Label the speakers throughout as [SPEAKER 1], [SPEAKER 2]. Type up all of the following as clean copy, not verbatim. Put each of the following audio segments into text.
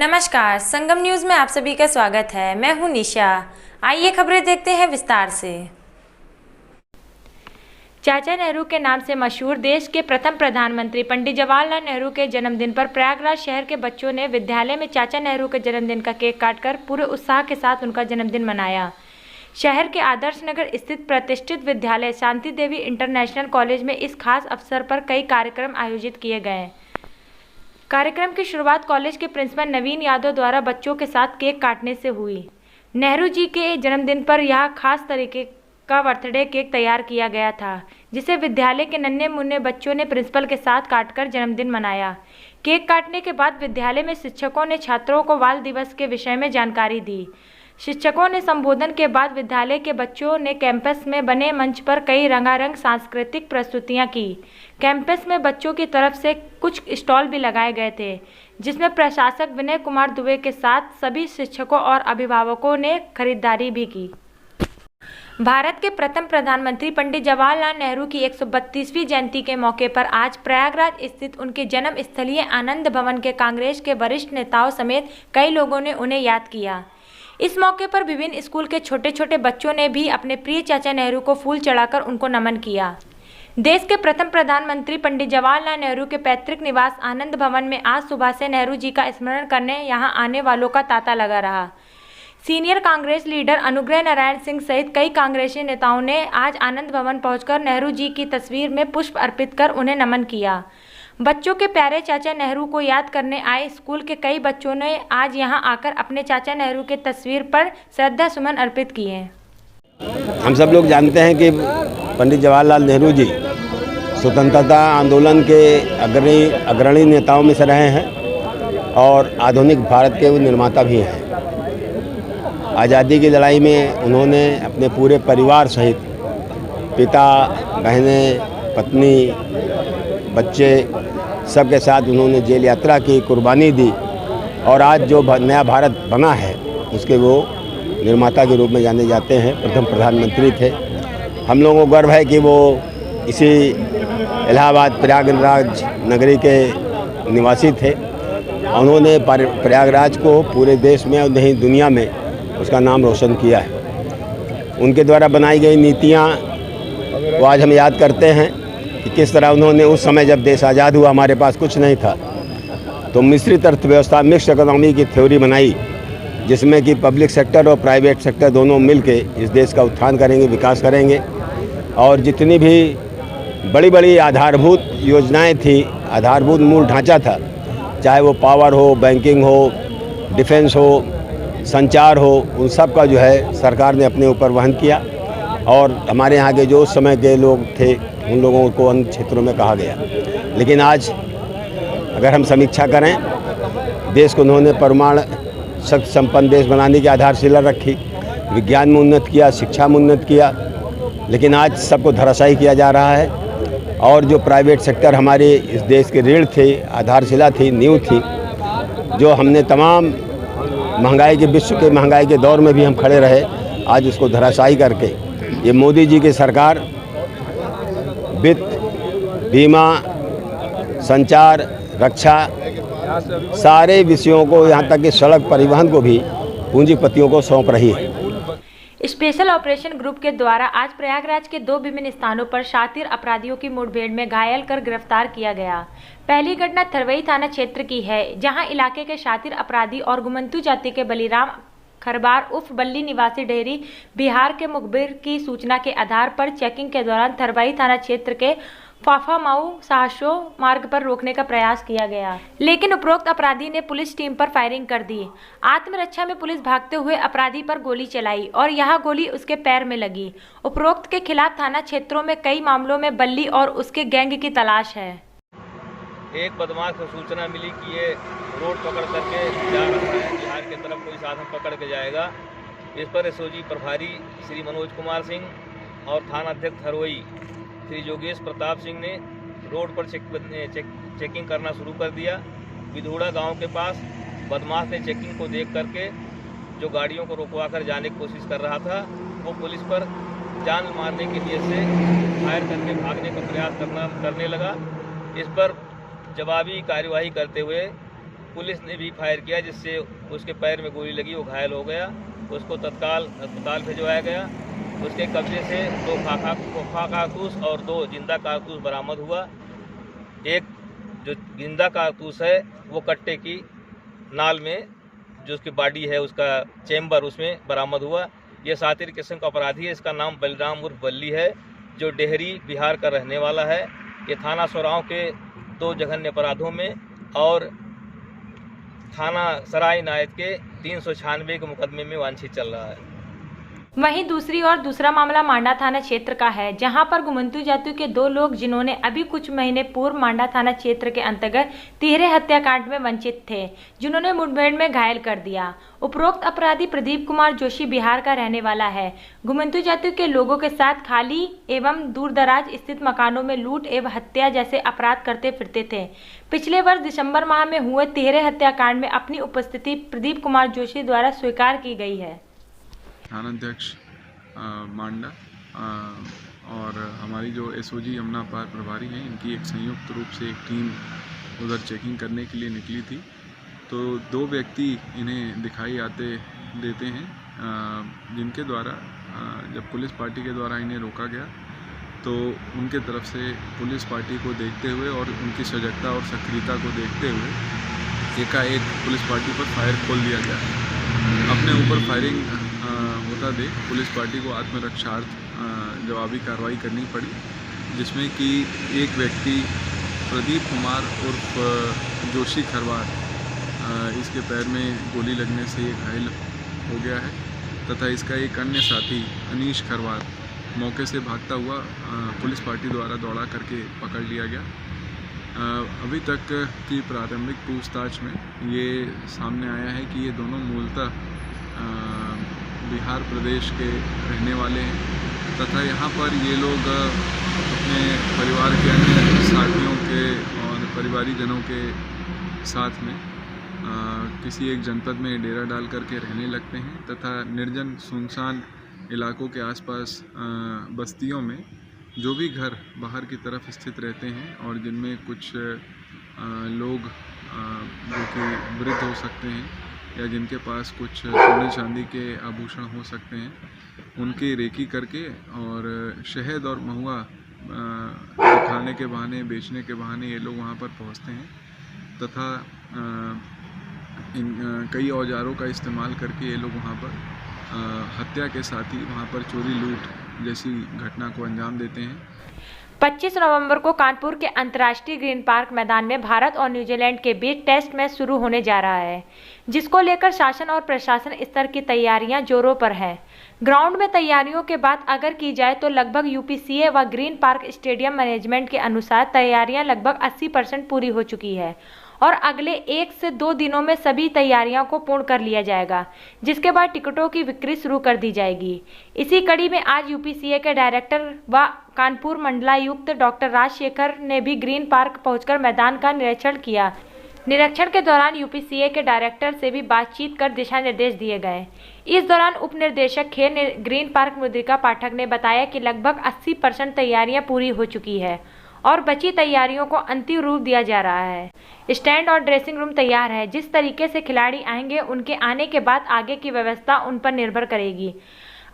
[SPEAKER 1] नमस्कार, संगम न्यूज में आप सभी का स्वागत है। मैं हूं निशा। आइए खबरें देखते हैं विस्तार से। चाचा नेहरू के नाम से मशहूर देश के प्रथम प्रधानमंत्री पंडित जवाहरलाल नेहरू के जन्मदिन पर प्रयागराज शहर के बच्चों ने विद्यालय में चाचा नेहरू के जन्मदिन का केक काटकर पूरे उत्साह के साथ उनका जन्मदिन मनाया। शहर के आदर्श नगर स्थित प्रतिष्ठित विद्यालय शांति देवी इंटरनेशनल कॉलेज में इस खास अवसर पर कई कार्यक्रम आयोजित किए गए। कार्यक्रम की शुरुआत कॉलेज के प्रिंसिपल नवीन यादव द्वारा बच्चों के साथ केक काटने से हुई। नेहरू जी के जन्मदिन पर यह खास तरीके का बर्थडे केक तैयार किया गया था, जिसे विद्यालय के नन्हे मुन्ने बच्चों ने प्रिंसिपल के साथ काटकर जन्मदिन मनाया। केक काटने के बाद विद्यालय में शिक्षकों ने छात्रों को बाल दिवस के विषय में जानकारी दी। शिक्षकों ने संबोधन के बाद विद्यालय के बच्चों ने कैंपस में बने मंच पर कई रंगारंग सांस्कृतिक प्रस्तुतियां की। कैंपस में बच्चों की तरफ से कुछ स्टॉल भी लगाए गए थे, जिसमें प्रशासक विनय कुमार दुबे के साथ सभी शिक्षकों और अभिभावकों ने खरीदारी भी की। भारत के प्रथम प्रधानमंत्री पंडित जवाहरलाल नेहरू की 132वीं जयंती के मौके पर आज प्रयागराज स्थित उनके जन्म स्थलीय आनंद भवन के कांग्रेस के वरिष्ठ नेताओं समेत कई लोगों ने उन्हें याद किया। इस मौके पर विभिन्न स्कूल के छोटे छोटे बच्चों ने भी अपने प्रिय चाचा नेहरू को फूल चढ़ाकर उनको नमन किया। देश के प्रथम प्रधानमंत्री पंडित जवाहरलाल नेहरू के पैतृक निवास आनंद भवन में आज सुबह से नेहरू जी का स्मरण करने यहां आने वालों का तांता लगा रहा। सीनियर कांग्रेस लीडर अनुग्रह नारायण सिंह सहित कई कांग्रेसी नेताओं ने आज आनंद भवन पहुंचकर नेहरू जी की तस्वीर में पुष्प अर्पित कर उन्हें नमन किया। बच्चों के प्यारे चाचा नेहरू को याद करने आए स्कूल के कई बच्चों ने आज यहां आकर अपने चाचा नेहरू के तस्वीर पर श्रद्धा सुमन अर्पित किए।
[SPEAKER 2] हम सब लोग जानते हैं कि पंडित जवाहरलाल नेहरू जी स्वतंत्रता आंदोलन के अग्रणी नेताओं में से रहे हैं और आधुनिक भारत के वो निर्माता भी हैं। आज़ादी की लड़ाई में उन्होंने अपने पूरे परिवार सहित पिता, बहनें, पत्नी, बच्चे सबके साथ उन्होंने जेल यात्रा की, कुर्बानी दी और आज जो नया भारत बना है उसके वो निर्माता के रूप में जाने जाते हैं। प्रथम प्रधानमंत्री थे। हम लोगों को गर्व है कि वो इसी इलाहाबाद प्रयागराज नगरी के निवासी थे। उन्होंने प्रयागराज को पूरे देश में और नहीं दुनिया में उसका नाम रोशन किया है। उनके द्वारा बनाई गई नीतियाँ वो आज हम याद करते हैं कि किस तरह उन्होंने उस समय जब देश आज़ाद हुआ, हमारे पास कुछ नहीं था, तो मिश्रित अर्थव्यवस्था, मिक्स्ड इकोनॉमी की थ्योरी बनाई, जिसमें कि पब्लिक सेक्टर और प्राइवेट सेक्टर दोनों मिलके इस देश का उत्थान करेंगे, विकास करेंगे। और जितनी भी बड़ी बड़ी आधारभूत योजनाएं थी, आधारभूत मूल ढांचा था, चाहे वो पावर हो, बैंकिंग हो, डिफेंस हो, संचार हो, उन सब का जो है सरकार ने अपने ऊपर वहन किया। और हमारे यहाँ के जो उस समय के लोग थे उन लोगों को अन्य क्षेत्रों में कहा गया। लेकिन आज अगर हम समीक्षा करें, देश को उन्होंने परमाणु शक्ति संपन्न देश बनाने की आधारशिला रखी, विज्ञान में उन्नत किया, शिक्षा में उन्नत किया, लेकिन आज सबको धराशायी किया जा रहा है। और जो प्राइवेट सेक्टर हमारे इस देश के रीढ़ थे, आधारशिला थी, नींव थी, जो हमने तमाम महंगाई के विश्व के महंगाई के दौर में भी हम खड़े रहे, आज उसको धराशायी करके ये मोदी जी की सरकार वित्त, बीमा, संचार, रक्षा, सारे विषयों को, यहाँ तक कि सड़क परिवहन को भी पूंजीपतियों को सौंप रही है।
[SPEAKER 1] स्पेशल ऑपरेशन ग्रुप के द्वारा आज प्रयागराज के 2 विभिन्न स्थानों पर शातिर अपराधियों की मुठभेड़ में घायल कर गिरफ्तार किया गया। पहली घटना थरवई थाना क्षेत्र की है, जहां इलाके के शातिर अपराधी और गुमंतु जाति के बलीराम खरबार उर्फ बल्ली निवासी डेहरी बिहार के मुखबिर की सूचना के आधार पर चेकिंग के दौरान थरवई थाना क्षेत्र के फाफामाऊ साहसो मार्ग पर रोकने का प्रयास किया गया, लेकिन उपरोक्त अपराधी ने पुलिस टीम पर फायरिंग कर दी। आत्मरक्षा में पुलिस भागते हुए अपराधी पर गोली चलाई और यह गोली उसके पैर में लगी। उपरोक्त के खिलाफ थाना क्षेत्रों में कई मामलों में बल्ली और उसके गैंग की तलाश है।
[SPEAKER 3] एक बदमाश को सूचना मिली कि ये रोड पकड़ करके जा रहा है, बिहार की तरफ कोई साधन पकड़ के जाएगा। इस पर एसओजी प्रभारी श्री मनोज कुमार सिंह और थाना अध्यक्ष थरवई श्री योगेश प्रताप सिंह ने रोड पर चेकिंग करना शुरू कर दिया। विधूड़ा गांव के पास बदमाश ने चेकिंग को देख करके जो गाड़ियों को रोकवा कर जाने की कोशिश कर रहा था, वो पुलिस पर जान मारने के लिए से फायर करके भागने का प्रयास करने लगा। इस पर जवाबी कार्यवाही करते हुए पुलिस ने भी फायर किया, जिससे उसके पैर में गोली लगी, वो घायल हो गया। उसको तत्काल अस्पताल भिजवाया गया। उसके कब्जे से 2 खोखा कारतूस और 2 जिंदा कारतूस बरामद हुआ। एक जो जिंदा कारतूस है वो कट्टे की नाल में, जो उसकी बॉडी है उसका चेम्बर, उसमें बरामद हुआ। ये शातिर किस्म का अपराधी है। इसका नाम बलराम उर्फ बल्ली है, जो डेहरी बिहार का रहने वाला है। ये थाना सोराव के 2 जघन्य अपराधों में और थाना सराय नायत के 396 के मुकदमे में वांछित चल रहा है।
[SPEAKER 1] वहीं दूसरी ओर दूसरा मामला मांडा थाना क्षेत्र का है, जहां पर घुमंतू जाति के 2 लोग, जिन्होंने अभी कुछ महीने पूर्व मांडा थाना क्षेत्र के अंतर्गत तिहरे हत्याकांड में वंचित थे, जिन्होंने मुठभेड़ में घायल कर दिया। उपरोक्त अपराधी प्रदीप कुमार जोशी बिहार का रहने वाला है। घुमंतू जाति के लोगों के साथ खाली एवं दूरदराज स्थित मकानों में लूट एवं हत्या जैसे अपराध करते फिरते थे। पिछले वर्ष दिसंबर माह में हुए तिहरे हत्याकांड में अपनी उपस्थिति प्रदीप कुमार जोशी द्वारा स्वीकार की गई है।
[SPEAKER 4] थानाध्यक्ष मांडा और हमारी जो एसओजी यमुना पार प्रभारी हैं, इनकी एक संयुक्त रूप से एक टीम उधर चेकिंग करने के लिए निकली थी। तो 2 व्यक्ति इन्हें दिखाई देते हैं, जिनके द्वारा जब पुलिस पार्टी के द्वारा इन्हें रोका गया तो उनके तरफ से पुलिस पार्टी को देखते हुए और उनकी सजगता और सक्रियता को देखते हुए एकाएक पुलिस पार्टी पर फायर खोल दिया गया। अपने ऊपर फायरिंग होता देख पुलिस पार्टी को आत्मरक्षार्थ जवाबी कार्रवाई करनी पड़ी, जिसमें कि एक व्यक्ति प्रदीप कुमार उर्फ जोशी खरवार, इसके पैर में गोली लगने से ये घायल हो गया है तथा इसका एक अन्य साथी अनीश खरवार मौके से भागता हुआ पुलिस पार्टी द्वारा दौड़ा करके पकड़ लिया गया। अभी तक की प्रारंभिक पूछताछ में ये सामने आया है कि ये दोनों मूलतः बिहार प्रदेश के रहने वाले हैं तथा यहाँ पर ये लोग अपने परिवार के अन्य साथियों के और परिवारीजनों के साथ में किसी एक जनपद में डेरा डाल करके रहने लगते हैं तथा निर्जन सुनसान इलाकों के आसपास बस्तियों में जो भी घर बाहर की तरफ स्थित रहते हैं और जिनमें कुछ लोग जो कि वृद्ध हो सकते हैं या जिनके पास कुछ सोने चांदी के आभूषण हो सकते हैं, उनकी रेकी करके और शहद और महुआ खाने के बहाने, बेचने के बहाने ये लोग वहाँ पर पहुँचते हैं तथा कई औजारों का इस्तेमाल करके ये लोग वहाँ पर हत्या के साथ ही वहाँ पर चोरी लूट जैसी घटना को अंजाम देते हैं।
[SPEAKER 1] 25 नवंबर को कानपुर के अंतर्राष्ट्रीय ग्रीन पार्क मैदान में भारत और न्यूजीलैंड के बीच टेस्ट मैच शुरू होने जा रहा है, जिसको लेकर शासन और प्रशासन स्तर की तैयारियां जोरों पर है। ग्राउंड में तैयारियों के बात अगर की जाए तो लगभग यूपीसीए व ग्रीन पार्क स्टेडियम मैनेजमेंट के अनुसार तैयारियां लगभग 80% पूरी हो चुकी है और अगले 1 से 2 दिनों में सभी तैयारियों को पूर्ण कर लिया जाएगा, जिसके बाद टिकटों की बिक्री शुरू कर दी जाएगी। इसी कड़ी में आज यूपीसीए के डायरेक्टर व कानपुर मंडलायुक्त डॉक्टर राजशेखर ने भी ग्रीन पार्क पहुंचकर मैदान का निरीक्षण किया। निरीक्षण के दौरान यूपीसीए के डायरेक्टर से भी बातचीत कर दिशा निर्देश दिए गए। इस दौरान उप निर्देशक खेल ग्रीन पार्क मुद्रिका पाठक ने बताया कि लगभग 80% तैयारियां पूरी हो चुकी है और बची तैयारियों को अंतिम रूप दिया जा रहा है। स्टैंड और ड्रेसिंग रूम तैयार है। जिस तरीके से खिलाड़ी आएंगे, उनके आने के बाद आगे की व्यवस्था उन पर निर्भर करेगी।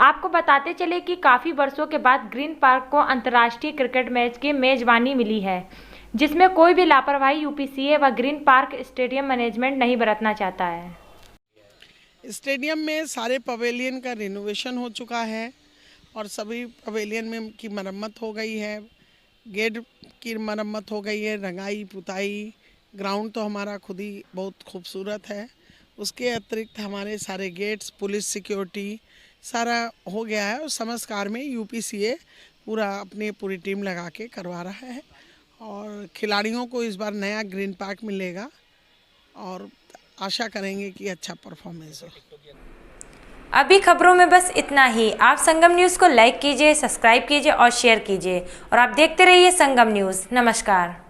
[SPEAKER 1] आपको बताते चले कि काफ़ी वर्षों के बाद ग्रीन पार्क को अंतर्राष्ट्रीय क्रिकेट मैच की मेजबानी मिली है, जिसमें कोई भी लापरवाही यूपीसीए व ग्रीन पार्क स्टेडियम मैनेजमेंट नहीं बरतना चाहता है।
[SPEAKER 5] स्टेडियम में सारे पवेलियन का रिनोवेशन हो चुका है और सभी पवेलियन में की मरम्मत हो गई है, गेट की मरम्मत हो गई है, रंगाई पुताई। ग्राउंड तो हमारा खुद ही बहुत खूबसूरत है। उसके अतिरिक्त हमारे सारे गेट्स, पुलिस सिक्योरिटी सारा हो गया है और समस्त कार्य में यूपीसीए पूरा अपनी पूरी टीम लगा के करवा रहा है और खिलाड़ियों को इस बार नया ग्रीन पार्क मिलेगा और आशा करेंगे कि अच्छा परफॉर्मेंस हो।
[SPEAKER 1] अभी खबरों में बस इतना ही। आप संगम न्यूज़ को लाइक कीजिए, सब्सक्राइब कीजिए और शेयर कीजिए और आप देखते रहिए संगम न्यूज़। नमस्कार।